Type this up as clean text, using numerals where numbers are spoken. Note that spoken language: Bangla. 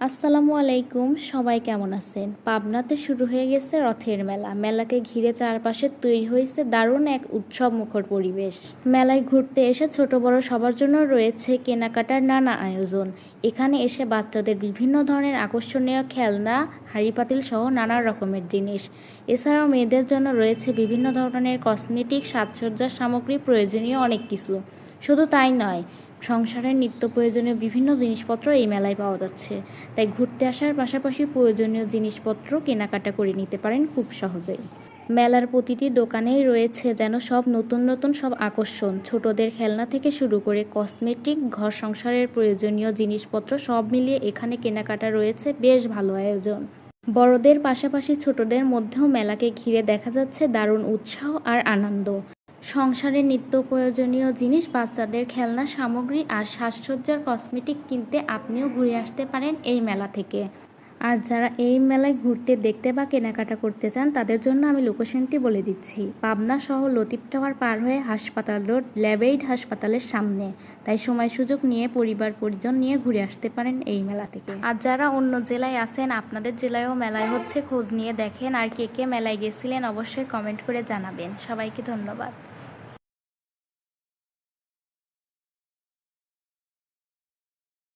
আসসালামু আলাইকুম, সবাই কেমন আছেন? পাবনাতে শুরু হয়ে গেছে রথের মেলা। মেলাকে ঘিরে চারপাশে তৈরি হয়েছে দারুণ এক উৎসব মুখর পরিবেশ। মেলায় ঘুরতে এসে ছোট বড় সবার জন্য রয়েছে কেনাকাটার নানা আয়োজন। এখানে এসে বাচ্চাদের বিভিন্ন ধরনের আকর্ষণীয় খেলনা, হাঁড়ি পাতিল সহ নানা রকমের জিনিস। এছাড়াও মেয়েদের জন্য রয়েছে বিভিন্ন ধরনের কসমেটিক, সাজসজ্জার সামগ্রী, প্রয়োজনীয় অনেক কিছু। শুধু তাই নয়, সংসারের নিত্য প্রয়োজনীয় বিভিন্ন জিনিসপত্র এই মেলায় পাওয়া যাচ্ছে। তাই ঘুরতে আসার পাশাপাশি প্রয়োজনীয় জিনিসপত্র কেনাকাটা করে নিতে পারেন খুব সহজেই। মেলার প্রতিটি দোকানেই রয়েছে যেন সব নতুন নতুন সব আকর্ষণ। ছোটদের খেলনা থেকে শুরু করে কসমেটিক, ঘর সংসারের প্রয়োজনীয় জিনিসপত্র সব মিলিয়ে এখানে কেনাকাটা রয়েছে বেশ ভালো আয়োজন। বড়দের পাশাপাশি ছোটদের মধ্যেও মেলাকে ঘিরে দেখা যাচ্ছে দারুণ উৎসাহ আর আনন্দ। সংসারের নিত্য প্রয়োজনীয় জিনিস, বাচ্চাদের খেলনা সামগ্রী আর সাজসজ্জার কসমেটিক কিনতে আপনিও ঘুরে আসতে পারেন এই মেলা থেকে। আর যারা এই মেলায় ঘুরতে, দেখতে বা কেনাকাটা করতে চান তাদের জন্য আমি লোকেশনটি বলে দিচ্ছি। পাবনা শহর লতিফ টাওয়ার পার হয়ে হাসপাতাল রোড, ল্যাবেইড হাসপাতালের সামনে। তাই সময় সুযোগ নিয়ে পরিবার পরিজন নিয়ে ঘুরে আসতে পারেন এই মেলা থেকে। আর যারা অন্য জেলায় আছেন, আপনাদের জেলায়ও মেলায় হচ্ছে, খোঁজ নিয়ে দেখেন। আর কে কে মেলায় গেছিলেন অবশ্যই কমেন্ট করে জানাবেন। সবাইকে ধন্যবাদ।